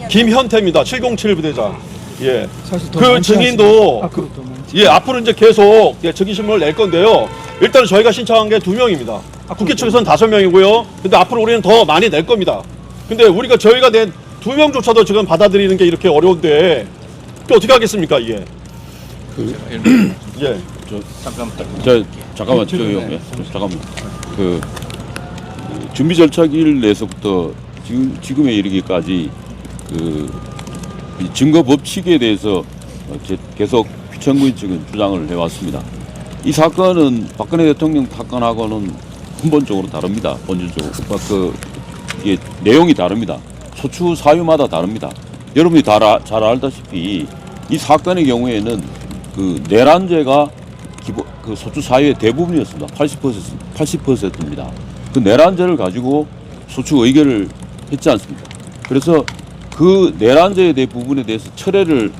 김현태입니다. 707 부대장. 예. 사실 더 그 많지 증인도 않습니까? 앞으로 더 많지. 예, 앞으로 이제 계속 증인신문을 낼 건데요. 일단 저희가 신청한 게 2명입니다. 국회 측에서는 5명이고요. 근데 앞으로 우리는 더 많이 낼 겁니다. 근데 저희가 낸 2명조차도 지금 받아들이는 게 이렇게 어려운데 또 어떻게 하겠습니까, 이게? 예. 잠깐만, 잠깐만. 준비 절차 기일 내에서부터 지금에 이르기까지 이 증거 법칙에 대해서 계속 피청구인 측은 주장을 해왔습니다. 이 사건은 박근혜 대통령 사건하고는 근본적으로 다릅니다. 본질적으로. 이게 내용이 다릅니다. 소추 사유마다 다릅니다. 여러분이 잘 알다시피 이 사건의 경우에는 내란죄가 소추 사유의 대부분이었습니다. 80%입니다. 그 내란죄를 가지고 소추 의결을 했지 않습니까? 그래서 그 내란죄에 대한 부분에 대해서 철회를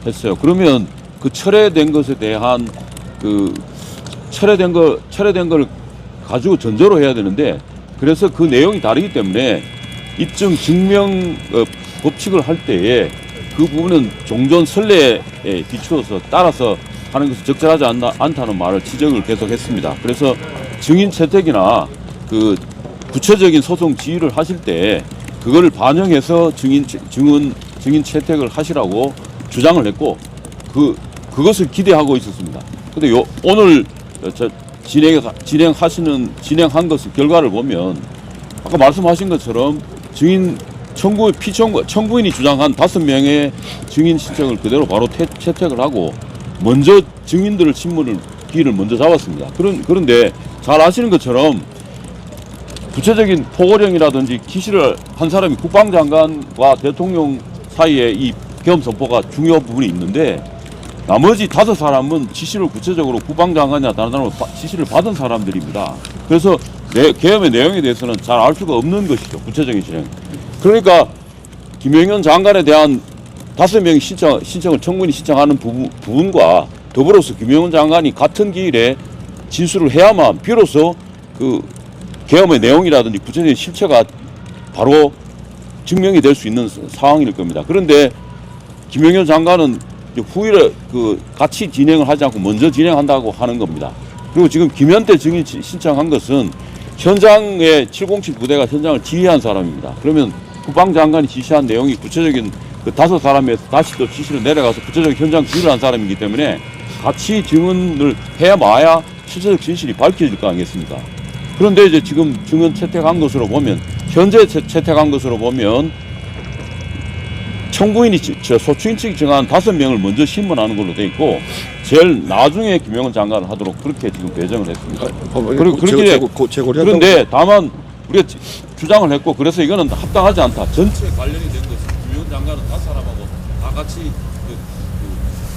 했어요. 그러면 그 철회된 것에 대한 철회된 걸 가지고 전제로 해야 되는데, 그래서 그 내용이 다르기 때문에 입증 증명 법칙을 할 때에 그 부분은 종전 선례에 비추어서 따라서 하는 것은 적절하지 않다는 말을 지적을 계속했습니다. 그래서 증인 채택이나 구체적인 소송 지휘를 하실 때 그거를 반영해서 증인 채택을 하시라고 주장을 했고 그것을 기대하고 있었습니다. 근데 오늘 진행한 것의 결과를 보면 아까 말씀하신 것처럼 청구인이 주장한 5명의 증인 신청을 그대로 바로 채택을 하고 먼저 증인들을 기일을 먼저 잡았습니다. 그런데 잘 아시는 것처럼 구체적인 포고령이라든지 기시를 한 사람이 국방장관과 대통령 사이에 이 계엄 선포가 중요 부분이 있는데, 나머지 5사람은 지시를 구체적으로 국방장관이나 다른 사람으로 지시를 받은 사람들입니다. 그래서 계엄의 내용에 대해서는 잘 알 수가 없는 것이죠. 구체적인 진행. 그러니까 김영현 장관에 대한 5명이 신청을 청구인이 신청하는 부분과 더불어서 김영현 장관이 같은 기일에 진술을 해야만 비로소 계엄의 내용이라든지 구체적인 실체가 바로 증명이 될 수 있는 상황일 겁니다. 그런데 김영현 장관은 후일에 같이 진행을 하지 않고 먼저 진행한다고 하는 겁니다. 그리고 지금 김현태 증인 신청한 것은 현장에 707 부대가 현장을 지휘한 사람입니다. 그러면 국방장관이 지시한 내용이 구체적인 5사람에서 다시 또 지시를 내려가서 구체적인 현장 지휘를 한 사람이기 때문에 같이 증언을 해야 마야 실체적 진실이 밝혀질 거 아니겠습니까? 그런데 이제 지금 증언 채택한 것으로 보면, 현재 채택한 것으로 보면 청구인이 소추인 측이 정한 5명을 먼저 신문하는 걸로 돼 있고, 제일 나중에 김영현 장관을 하도록 그렇게 지금 배정을 했습니다. 그리고 그런데 다만 우리가 주장을 했고, 그래서 이거는 합당하지 않다. 전체 관련이 된 것은 김영현 장관은 5사람하고 다 같이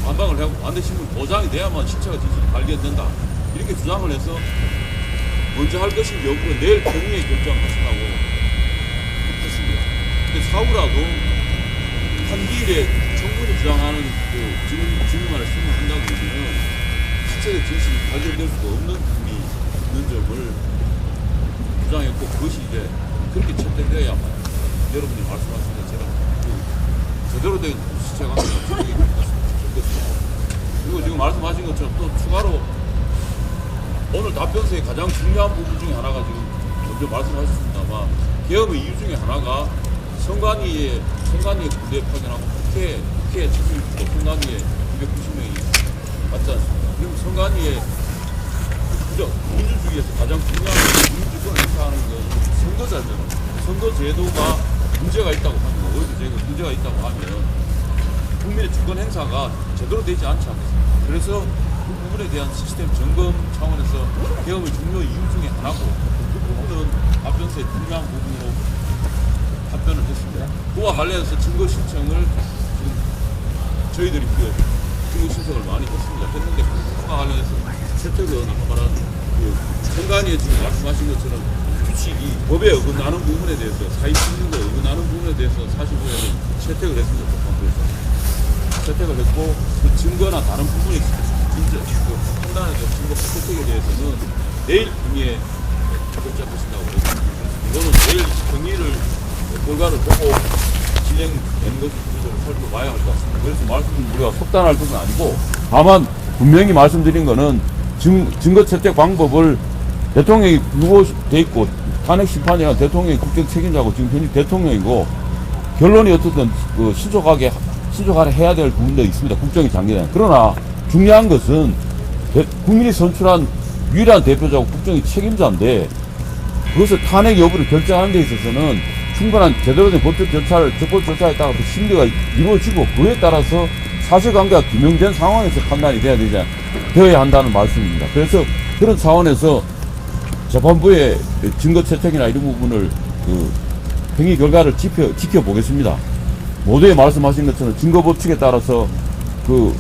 반박을 하고 반대 신문 보장이 돼야만 실체가 진실이 발견된다. 이렇게 주장을 해서 먼저 할 것인지 여부는 내일 정리에 결정하시라고 했습니다. 근데 사후라도 한기일에 청구인이 주장하는 증인만을 신문한다고 하면 실체적 진실이 발견될 수가 없는 부분이 있는 점을 주장했고, 그것이 이제 그렇게 채택되어야만 여러분이 말씀하신 것처럼 제대로 된 실체가 증명이 될 것입니다. 그리고 지금 말씀하신 것처럼 또 추가로 오늘 답변서의 가장 중요한 부분 중에 하나가 지금 먼저 말씀하셨습니다만, 계엄의 이유 중에 하나가 선관위에 군대 파견하고 국회에 참여했고 선관위에 290명이 맞지 않습니까? 그럼 선관위에 민주주의에서 가장 중요한 민주주권을 행사하는 건 선거제잖아요. 선거제도가 문제가 있다고 하면, 오히려 제가 문제가 있다고 하면 국민의 주권 행사가 제대로 되지 않지 않겠습니까? 그래서 그 부분에 대한 시스템 점검 차원에서 계엄의 중요 이유 중에 하나고, 그 부분은 답변서의 중요한 부분으로 답변을 했습니다. 그와 관련해서 증거 신청을 지금 저희들이 증거 신청을 많이 했는데, 그와 관련해서 채택은 아까 말한 선관위에 지금 말씀하신 것처럼 규칙이 법에 어긋나는 부분에 대해서, 사회신문에 어긋나는 부분에 대해서 사실보에는 채택을 했습니다. 채택을 했고, 그 증거나 다른 부분에 판단에 대한 증거 채택에 대해서는 내일 경위에 결정하신다고 했습니다. 이거는 내일 경위를 결과를 보고 진행 진행되는 것을 살펴봐야 할 것 같습니다. 그래서 말씀 우리가 속단할 것은 아니고 다만 분명히 말씀드린 거는 증거 채택 방법을 대통령이 유보돼 있고 탄핵 심판에 의한 대통령이 국정 책임자고 지금 현직 대통령이고 결론이 어떻든 그 신속하게 해야 될 부분도 있습니다. 국정이 장기간. 그러나 중요한 것은 국민이 선출한 유일한 대표자고 국정의 책임자인데 그것을 탄핵 여부를 결정하는 데 있어서는 충분한 제대로 된 법적 절차를 적법 절차에 따라 심리가 이루어지고 그에 따라서 사실관계가 규명된 상황에서 판단이 되어야 한다는 말씀입니다. 그래서 그런 차원에서 재판부의 증거 채택이나 이런 부분을 그 행위 결과를 지켜보겠습니다. 모두에 말씀하신 것처럼 증거 법칙에 따라서 그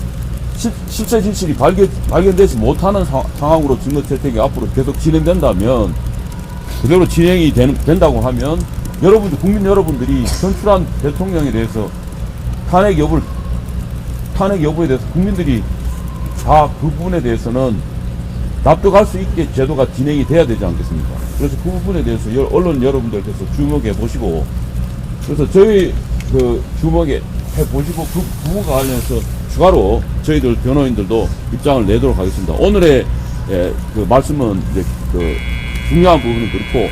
실체 진실이 발견되지 못하는 상황으로 증거 채택이 앞으로 계속 진행된다면 그대로 진행이 된다고 하면 국민 여러분들이 선출한 대통령에 대해서 탄핵 여부에 대해서 국민들이 다 그 부분에 대해서는 납득할 수 있게 제도가 진행이 돼야 되지 않겠습니까? 그래서 그 부분에 대해서 언론 여러분들께서 주목해 보시고 그래서 저희 그 주목해 보시고 그 부분과 관련해서 추가로 저희들 변호인들도 입장을 내도록 하겠습니다. 오늘의 그 말씀은 이제 그 중요한 부분은 그렇고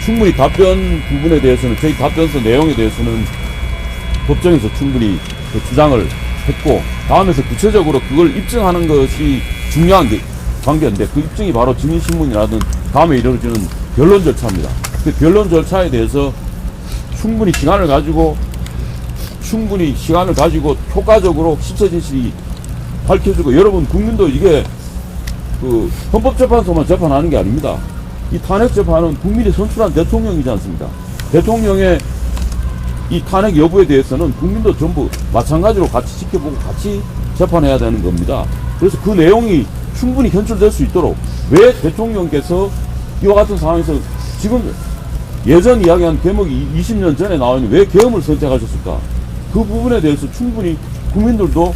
충분히 답변 부분에 대해서는 저희 답변서 내용에 대해서는 법정에서 충분히 그 주장을 했고 다음에서 구체적으로 그걸 입증하는 것이 중요한 관계인데 그 입증이 바로 증인신문이라든 다음에 이루어지는 변론 절차입니다. 그 변론 절차에 대해서 충분히 시간을 가지고 효과적으로 실체 진실이 밝혀지고 여러분 국민도 이게 그 헌법재판소만 재판하는 게 아닙니다. 이 탄핵 재판은 국민이 선출한 대통령이지 않습니까? 대통령의 이 탄핵 여부에 대해서는 국민도 전부 마찬가지로 같이 지켜보고 같이 재판해야 되는 겁니다. 그래서 그 내용이 충분히 현출될 수 있도록 왜 대통령께서 이와 같은 상황에서 지금 예전 이야기한 계목이 20년 전에 나오니 왜 계엄을 선택하셨을까? 그 부분에 대해서 충분히 국민들도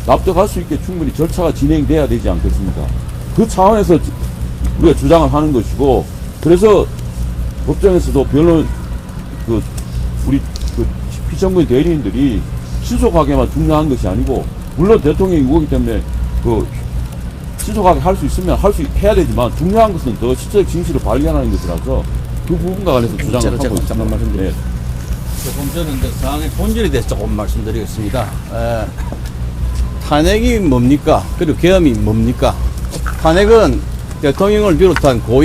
납득할 수 있게 충분히 절차가 진행돼야 되지 않겠습니까? 그 차원에서 우리가 주장을 하는 것이고 그래서 법정에서도 우리 피청구인 대리인들이 신속하게만 중요한 것이 아니고 물론 대통령이 이거기 때문에 신속하게 할 수 있으면 해야 되지만 중요한 것은 더 실제 진실을 발견하는 것이라서 그 부분과 관해서 주장을 하고 있습니다. 잠깐 말씀드립니다. 조금 전에 사항의 본질에 대해서 조금 말씀드리겠습니다. 탄핵이 뭡니까? 그리고 계엄이 뭡니까? 탄핵은 대통령을 비롯한 고위